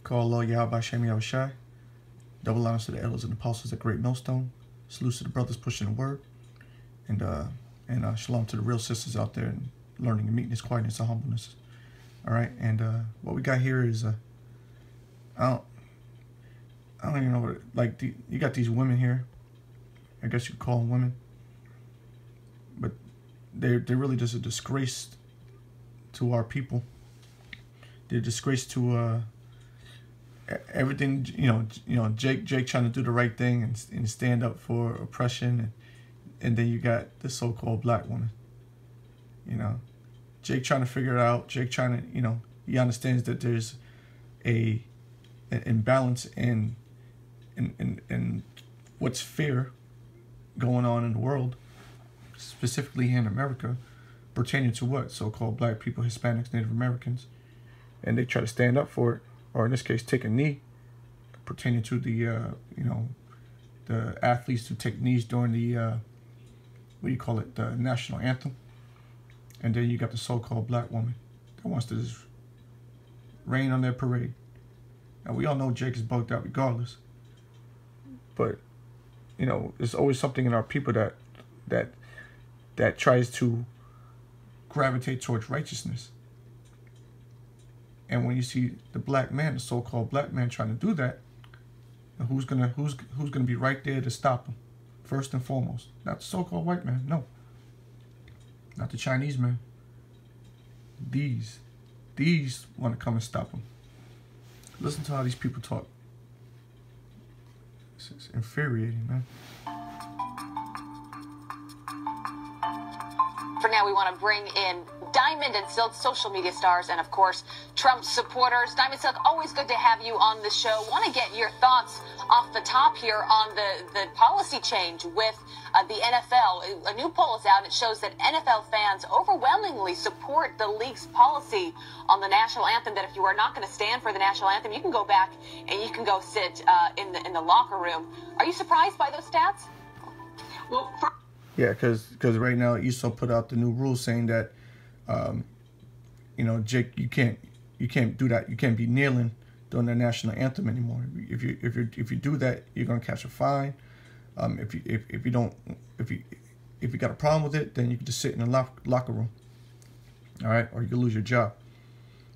Call Allah Yahweh Shem Yahushai. Double honors to the elders and apostles at Great Millstone. Salutes to the brothers pushing the word. And shalom to the real sisters out there and learning and meekness, quietness, and humbleness. All right, and what we got here is I don't even know what you got these women here. I guess you could call them women, but they're really just a disgrace to our people. They're a disgrace to everything. You know, Jake trying to do the right thing and stand up for oppression, and then you got the so-called black woman. You know, Jake trying to figure it out. Jake trying to, you know, he understands that there's an imbalance in what's fair going on in the world, specifically here in America, pertaining to what? So-called black people, Hispanics, Native Americans. And they try to stand up for it, or in this case, take a knee, pertaining to the, you know, the athletes who take knees during the, what do you call it, the national anthem. And then you got the so-called black woman that wants to just rain on their parade. Now, we all know Jake is bugged out regardless. But, you know, there's always something in our people that tries to gravitate towards righteousness. And when you see the black man, the so-called black man, trying to do that, who's gonna be right there to stop him? First and foremost, not the so-called white man, no, not the Chinese man. These want to come and stop him. Listen to how these people talk. It's infuriating, man. For now, we want to bring in Diamond and Silk, social media stars, and of course, Trump supporters. Diamond Silk, always good to have you on the show. Want to get your thoughts off the top here on the policy change with the NFL. A new poll is out. It shows that NFL fans overwhelmingly support the league's policy on the national anthem, that if you are not going to stand for the national anthem, you can go back and you can go sit in the locker room. Are you surprised by those stats? Well, yeah, because right now Esau put out the new rule saying that, you know, Jake, you can't do that. You can't be kneeling during the national anthem anymore. If you do that, you're gonna catch a fine. If you got a problem with it, then you can just sit in the locker room. All right, or you can lose your job.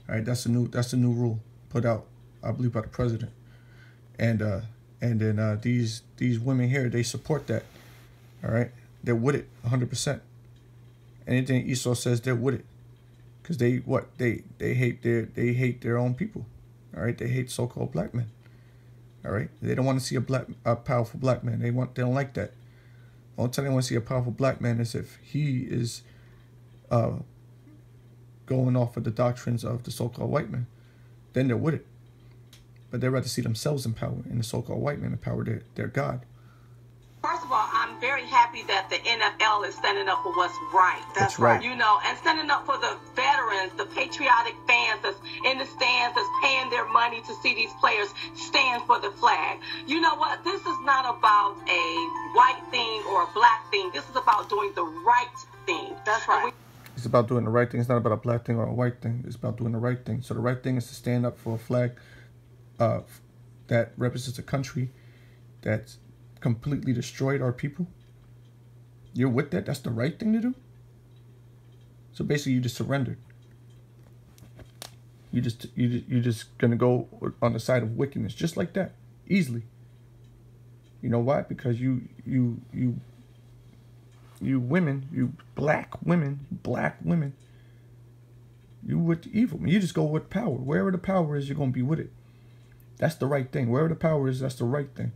All right, that's the new rule put out, I believe, by the president. And then these women here, they support that. All right. They're with it 100%. Anything Esau says, they're with it, because they hate their own people. All right, they hate so-called black men. All right, they don't want to see a powerful black man. They don't like that. The only time they want to see a powerful black man is if he is going off of the doctrines of the so-called white man. Then they're with it. But they'd rather see themselves in power and the so-called white man empower their God. First of all, I'm very happy that the NFL is standing up for what's right. That's right. You know, and standing up for the veterans, the patriotic fans that's in the stands, that's paying their money to see these players stand for the flag. You know what? This is not about a white thing or a black thing. This is about doing the right thing. That's right. It's about doing the right thing. It's not about a black thing or a white thing. It's about doing the right thing. So the right thing is to stand up for a flag that represents a country that's completely destroyed our people. You're with that? That's the right thing to do? So basically you just surrendered. You're just gonna go on the side of wickedness just like that, easily. You know why? Because you women, you black women, you with evil. You just go with power. Wherever the power is, you're gonna be with it. That's the right thing. Wherever the power is, that's the right thing.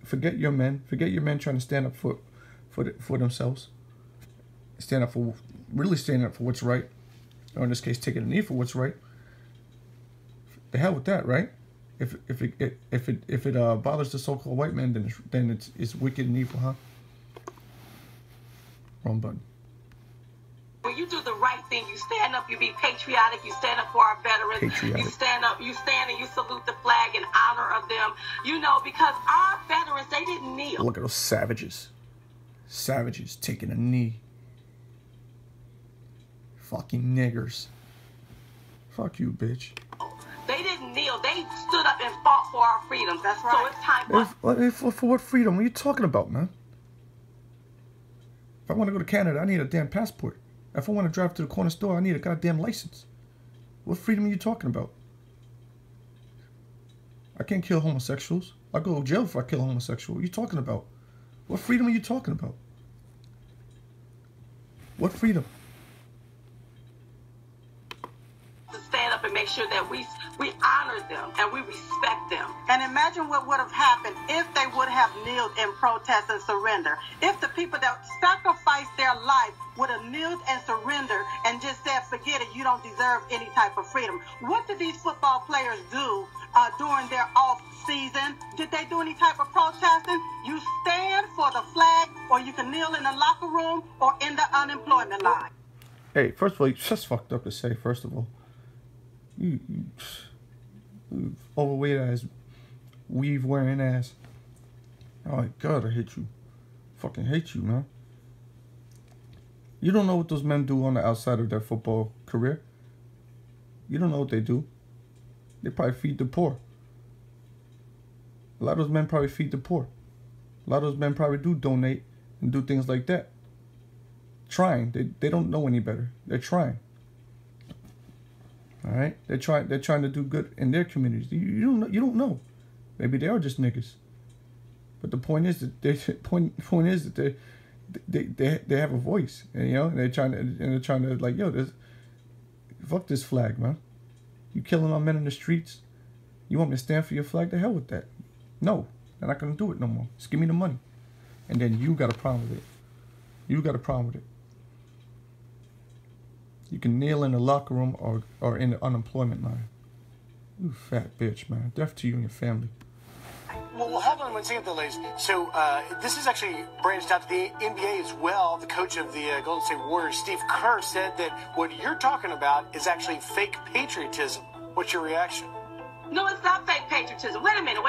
Forget your men. Forget your men trying to stand up for themselves. Standing up for what's right, or in this case, taking a knee for what's right. The hell with that, right? If it bothers the so-called white man, then it's wicked and evil, huh? Wrong button. When you do the right thing, you stand up, you be patriotic, you stand up for our veterans, Patriotic. you stand and you salute the flag in honor of them, you know, because our veterans, they didn't kneel. Look at those savages. Savages taking a knee. Fucking niggers. Fuck you, bitch. They didn't they stood up and fought for our freedoms. That's right. So it's time for what freedom? What are you talking about, man? If I want to go to Canada, I need a damn passport. If I want to drive to the corner store, I need a goddamn license. What freedom are you talking about? I can't kill homosexuals. I'll go to jail if I kill a homosexual. What are you talking about? What freedom are you talking about? What freedom? To stand up and make sure that we honor them and we respect them. And imagine what would have happened if they would have kneeled in protest and surrender. If the people that sacrificed their life would have kneeled and surrendered and just said, forget it, you don't deserve any type of freedom. What did these football players do during their off season? Did they do any type of protesting? You stand for the flag, or you can kneel in the locker room or in the unemployment line. Hey, first of all, it's just fucked up to say, first of all. You overweight ass, weave wearing ass. Oh my God, I hate you. Fucking hate you, man. You don't know what those men do on the outside of their football career. You don't know what they do. They probably feed the poor. A lot of those men probably feed the poor. A lot of those men probably do donate and do things like that. Trying. They don't know any better. They're trying. All right? They're trying to do good in their communities. You don't know. Maybe they are just niggas. But the point is that they have a voice, and, you know, and they're trying to like, yo, fuck this flag, man. You killing our men in the streets. You want me to stand for your flag? The hell with that. No, I'm not gonna do it no more. Just give me the money. And then you got a problem with it. You got a problem with it. You can kneel in the locker room or in the unemployment line. You fat bitch, man. Death to you and your family. Well, hold on one second, though, ladies. So this is actually branched out to the NBA as well. The coach of the Golden State Warriors, Steve Kerr, said that what you're talking about is actually fake patriotism. What's your reaction? No, it's not fake patriotism. Wait a minute.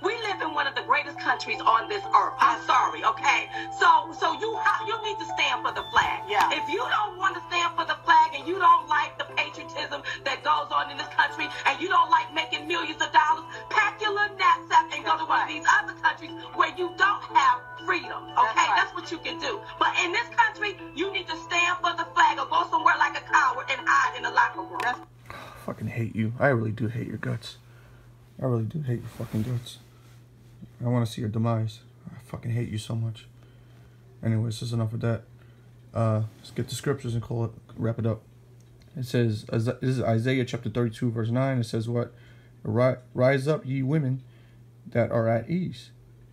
We live in one of the greatest countries on this earth. I'm sorry, okay? So you need to stand for the flag. Yeah. If you don't want to stand for the flag and you don't like the patriotism that goes on in this country and you don't like making millions of dollars, pack your little knapsack and go to one of these other countries where you don't have freedom, okay? That's what you can do. But in this country, you need to stand for the flag or go somewhere like a coward and hide in the locker room. I fucking hate you. I really do hate your guts. I really do hate your fucking guts. I want to see your demise. I fucking hate you so much. Anyways, that's enough of that. Let's get the scriptures and wrap it up. It says, this is Isaiah chapter 32, verse 9. It says what? Rise up, ye women that are at ease.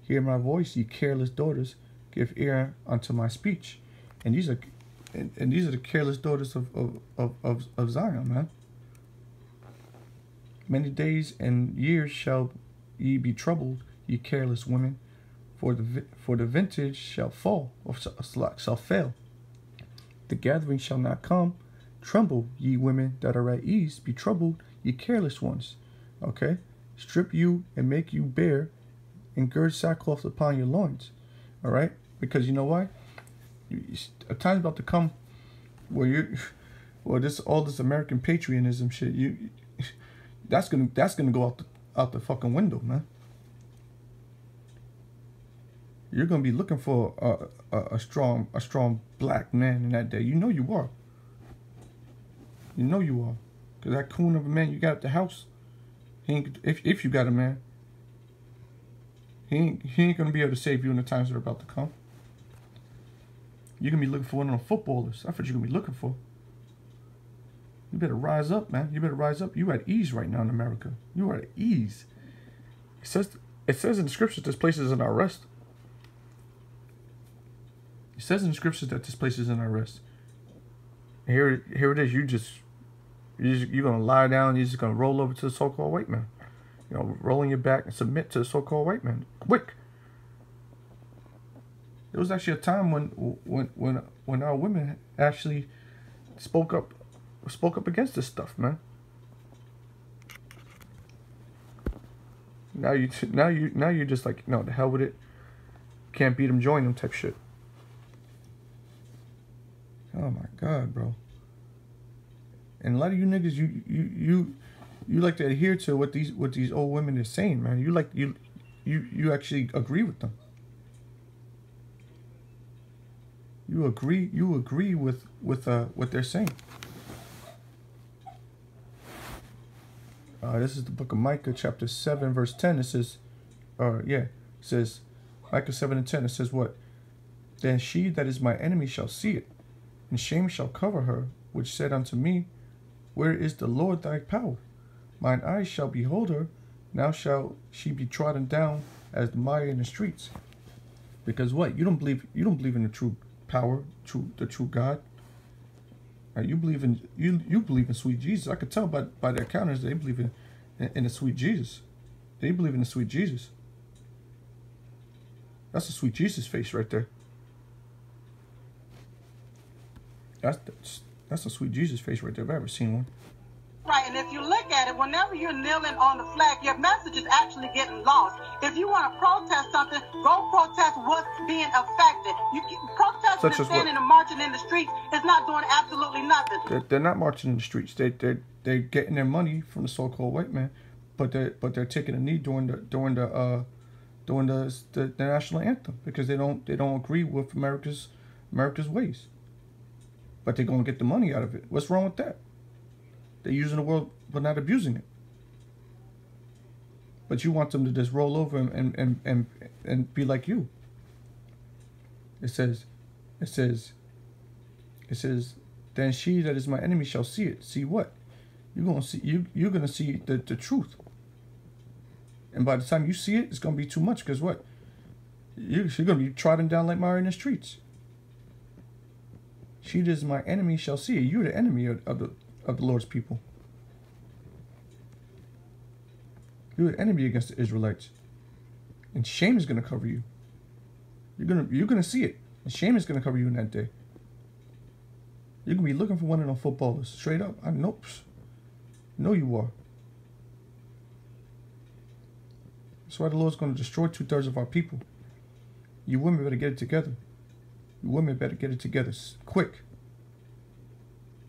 Hear my voice, ye careless daughters. Give ear unto my speech. And these are the careless daughters of Zion, man. Many days and years shall ye be troubled, ye careless women, for the vintage shall fall, or shall fail. The gathering shall not come. Tremble, ye women that are at ease, be troubled, ye careless ones. Okay? Strip you and make you bare, and gird sackcloth upon your loins. Alright? Because you know why? A time's about to come where all this American patriotism shit, that's gonna go out the fucking window, man. You're gonna be looking for a strong black man in that day. You know you are. You know you are, cause that coon of a man you got at the house, if you got a man, he ain't gonna be able to save you in the times that are about to come. You're gonna be looking for one of them footballers. That's what you're gonna be looking for. You better rise up, man. You better rise up. You at ease right now in America. You are at ease. It says in the scriptures this place is in our rest. It says in the scriptures that this place is in our rest. And here it is. You're gonna lie down. You're just gonna roll over to the so-called white man. You know, rolling your back and submit to the so-called white man. Quick. There was actually a time when our women actually spoke up against this stuff, man. Now you're just like, no, the hell with it. Can't beat them, join them type shit. Oh my God, bro. And a lot of you niggas, You like to adhere to what these old women are saying, man. You actually agree with them. You agree with what they're saying. This is the book of Micah, chapter 7, verse 10. It says, it says, Micah 7 and 10. It says what? Then she that is my enemy shall see it, and shame shall cover her, which said unto me, where is the Lord thy power? Mine eyes shall behold her, now shall she be trodden down as the mire in the streets. Because what? You don't believe in the true power, the true God. Right? You believe in sweet Jesus. I could tell by their counters they believe in the sweet Jesus. They believe in the sweet Jesus. That's a sweet Jesus face right there. That's a sweet Jesus face right there if I've ever seen one. Right, and if you look at it, whenever you're kneeling on the flag, your message is actually getting lost. If you want to protest something, go protest what's being affected. Protesting and standing and marching in the streets is not doing absolutely nothing. They're not marching in the streets. They're getting their money from the so-called white man, but they're taking a knee during the national anthem because they don't agree with America's ways. But they're gonna get the money out of it. What's wrong with that? They're using the word but not abusing it. But you want them to just roll over and be like you. It says, then she that is my enemy shall see it. See what? You're gonna see the truth. And by the time you see it, it's gonna be too much, because what? You're gonna be trodden down like mire in the streets. She that is my enemy shall see it. You're the enemy of the Lord's people. You're an enemy against the Israelites. And shame is going to cover you. You're gonna see it. And shame is going to cover you in that day. You're going to be looking for one of them footballers. Straight up. I know you are. That's why the Lord's going to destroy 2/3 of our people. You women better get it together. You women better get it together quick.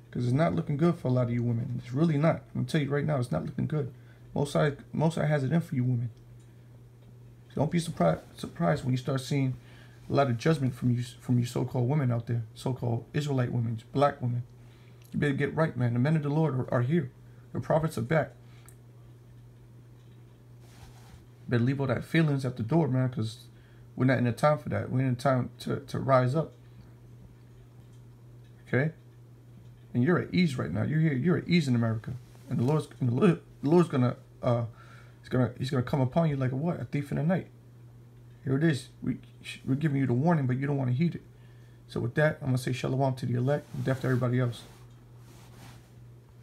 Because it's not looking good for a lot of you women. It's really not. I'm going to tell you right now, it's not looking good. Most High has it in for you women. So don't be surprised when you start seeing a lot of judgment from you so-called women out there. So-called Israelite women, black women. You better get right, man. The men of the Lord are here. The prophets are back. Better leave all that feelings at the door, man, because we're not in the time for that. We're in the time to rise up. Okay? And you're at ease right now. You're here. You're at ease in America, and the Lord's gonna he's gonna come upon you like a thief in the night. Here it is. We're giving you the warning, but you don't want to heed it. So with that, I'm gonna say shalom to the elect and death to everybody else.